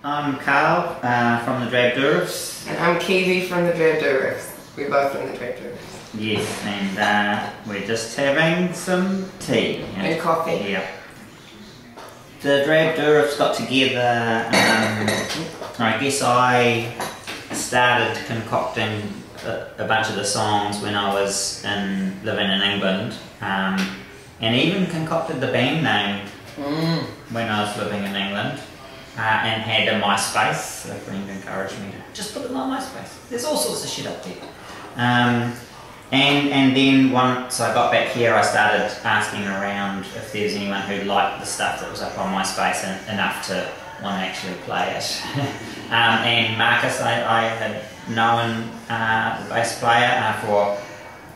I'm Karl from the Drab Doo Riffs. And I'm Caoimhe from the Drab Doo Riffs. We're both from the Drab Doo Riffs. Yes, and we're just having some tea. And coffee. Yeah. The Drab Doo Riffs got together, I guess I started concocting a bunch of the songs when I was living in England, and even concocted the band name when I was living in England. And had a MySpace. A friend encouraged me to just put it on MySpace. There's all sorts of shit up there. And then once I got back here, I started asking around if there's anyone who liked the stuff that was up on MySpace enough to want to actually play it. And Marcus, I had known the bass player for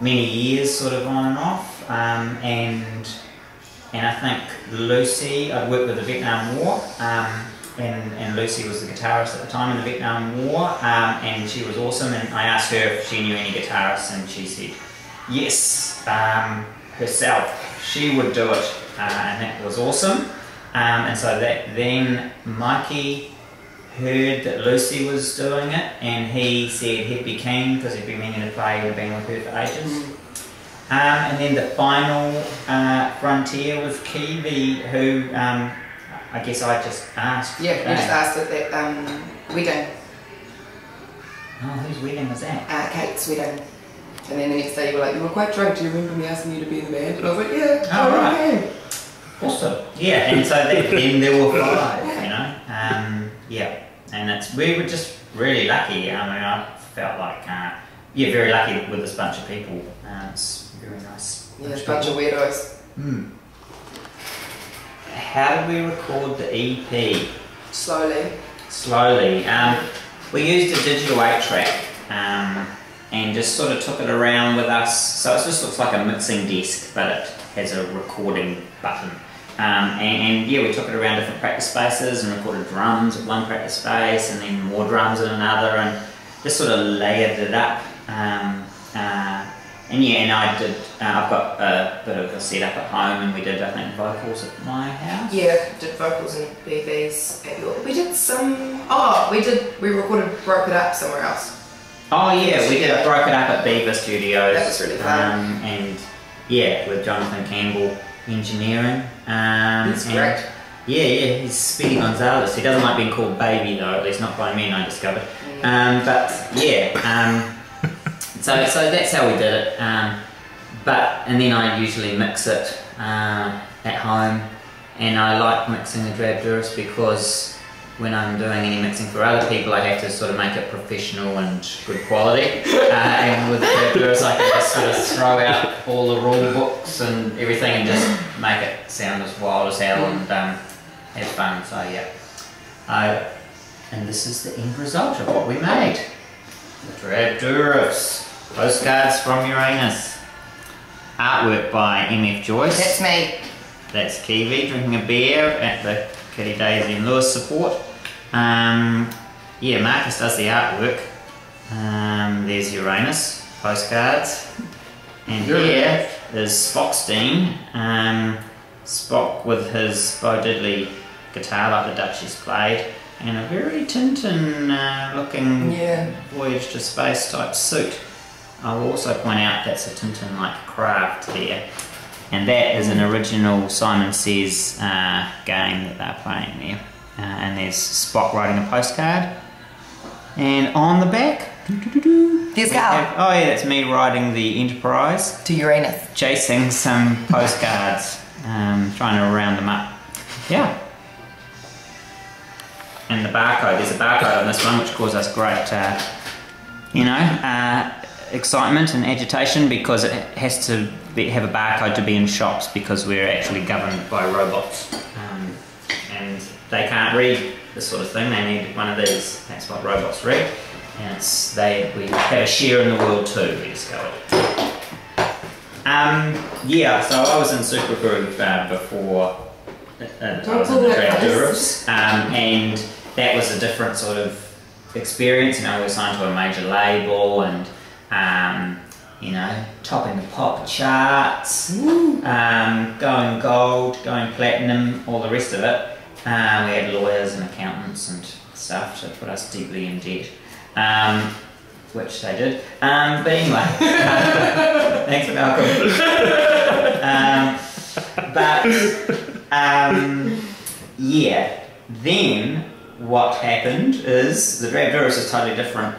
many years, sort of on and off. And I think Lucy, I'd worked with the Vietnam War. And Lucy was the guitarist at the time in the Vietnam War, and she was awesome, and I asked her if she knew any guitarists, and she said yes, herself, she would do it, and that was awesome. And so then Mikey heard that Lucy was doing it, and he said he'd be keen because he'd been meaning to play, he'd been with her for ages. And then the final frontier was Caoimhe, who I guess I just asked. Yeah, we just asked at that wedding. Oh, whose wedding was that? Kate's wedding. And then the next day you were like, you were quite drunk, do you remember me asking you to be in the band? And I was like, yeah, oh, right. Okay. Awesome. Yeah, and so then there were 5, you know. Yeah, and we were just really lucky. I mean, I felt like, yeah, very lucky with this bunch of people. It's very nice. Yeah, a bunch of weirdos. How did we record the EP? Slowly. Slowly. We used a digital 8-track and just sort of took it around with us. So it just looks like a mixing desk, but it has a recording button. And yeah, we took it around different practice spaces and recorded drums at one practice space and then more drums at another, and just sort of layered it up. And yeah, and I've got a bit of a setup at home, and we did, I think, vocals at my house. Yeah, did vocals and BVs at your... We did some... we recorded Broke It Up somewhere else. Oh yeah, we did Broke It Up at Beaver Studios. That was really fun. And yeah, with Jonathan Campbell engineering. He's great. Yeah, he's Speedy Gonzalez. He doesn't like being called baby though, at least not by men, I discovered. But yeah, so that's how we did it. And then I usually mix it at home, and I like mixing the Drab Doo Riffs because when I'm doing any mixing for other people, I have to sort of make it professional and good quality. And with the Drab Doo Riffs, I can just sort of throw out all the rule books and everything and just make it sound as wild as hell and have fun. So yeah. And this is the end result of what we made. The Drab Doo Riffs. Postcards from Uranus. Artwork by MF Joyce. That's me. That's Caoimhe drinking a beer at the Kitty Daisy and Lewis support. Yeah, Marcus does the artwork. There's Uranus postcards. And here is Spockstein. Spock with his Bo Diddley guitar like the Duchess played, and a very Tintin looking Voyage to Space type suit. I will also point out that's a Tintin-like craft there, and that is an original Simon Says game that they're playing there. And there's Spock writing a postcard, and on the back, there's Karl. Oh yeah, that's me riding the Enterprise to Uranus, chasing some postcards, trying to round them up. Yeah. And the barcode, there's a barcode on this one which caused us great, excitement and agitation, because it has to have a barcode to be in shops because we're actually governed by robots, and they can't read this sort of thing. They need one of these. That's what robots read, and we have a share in the world too, we discovered. Yeah, so I was in Supergroove before I was in the Drab Doo Riffs, and that was a different sort of experience. You know, we were signed to a major label, and you know, topping the pop charts, going gold, going platinum, all the rest of it. We had lawyers and accountants and stuff to put us deeply in debt, which they did. But anyway, thanks Malcolm. Yeah, then what happened is the Drab Doo Riffs is totally different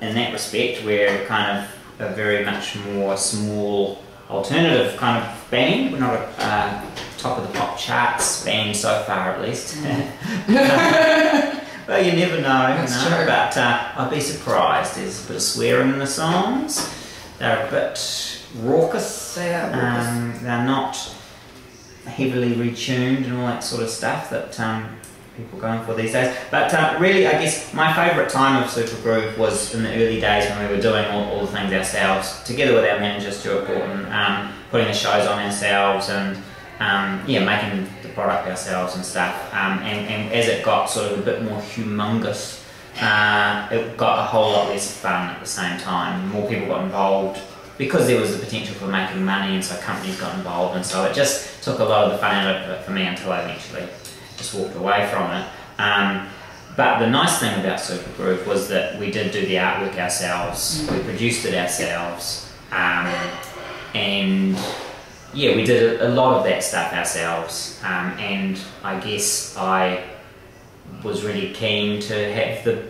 in that respect. We're kind of a very much more small alternative kind of band. We're not a top of the pop charts band so far, at least. Well, you never know, True. But I'd be surprised. There's a bit of swearing in the songs. They're a bit raucous. They are raucous. They're not heavily retuned and all that sort of stuff that people are going for these days. But really, I guess my favourite time of Supergroove was in the early days when we were doing all the things ourselves, together with our manager Stuart Gorton, putting the shows on ourselves and yeah, making the product ourselves and stuff. And as it got sort of a bit more humongous, it got a whole lot less fun at the same time. More people got involved because there was the potential for making money, and so companies got involved, and so it just took a lot of the fun out of it for me until I eventually just walked away from it. But the nice thing about Supergroove was that we did do the artwork ourselves, we produced it ourselves, and yeah, we did a lot of that stuff ourselves, and I guess I was really keen to have the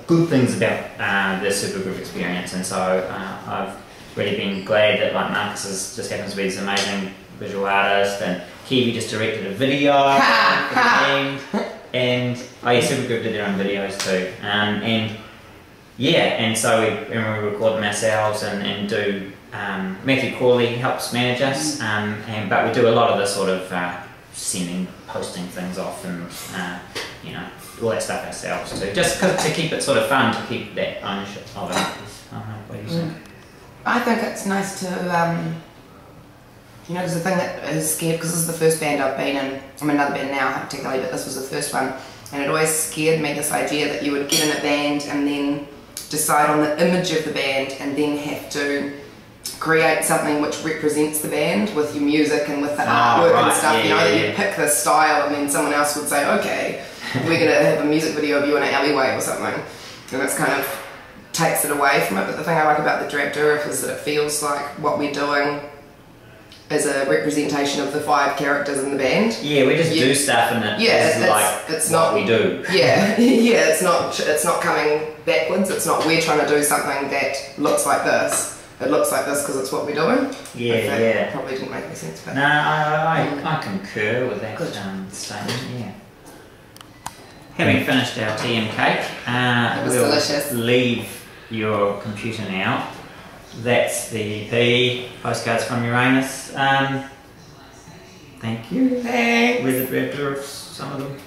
good things about the Supergroove experience, and so I've really been glad that like Marcus just happens to be this amazing visual artist, and Caoimhe just directed a video for the band, and oh yeah, Supergroove did their own videos too, and yeah, and so we record them ourselves and do. Matthew Corley helps manage us, but we do a lot of the sort of posting things off, and you know, all that stuff ourselves too, just to keep it sort of fun, to keep that ownership of it. What do you think? I think it's nice to, you know, because the thing that is scared, because this is the first band I've been in, I'm in another band now technically, but this was the first one, and it always scared me, this idea that you would get in a band and then decide on the image of the band and then have to create something which represents the band with your music and with the artwork and stuff, you know, that you pick the style and then someone else would say, okay, we're going to have a music video of you in an alleyway or something, and it's kind of takes it away from it. But the thing I like about the Drab Doo Riffs is that it feels like what we're doing is a representation of the 5 characters in the band. Yeah, we just do stuff and it's what we do. Yeah, yeah, it's not coming backwards. It's not we're trying to do something that looks like this. It looks like this because it's what we're doing. Yeah, yeah. Probably didn't make any sense. But no, I concur with that statement. Yeah. Having finished our tea and cake, we'll delicious. Leave your computer now. That's the EP, Postcards From Uranus. Thank you. Thanks. With the Drab Doo Riffs, some of them.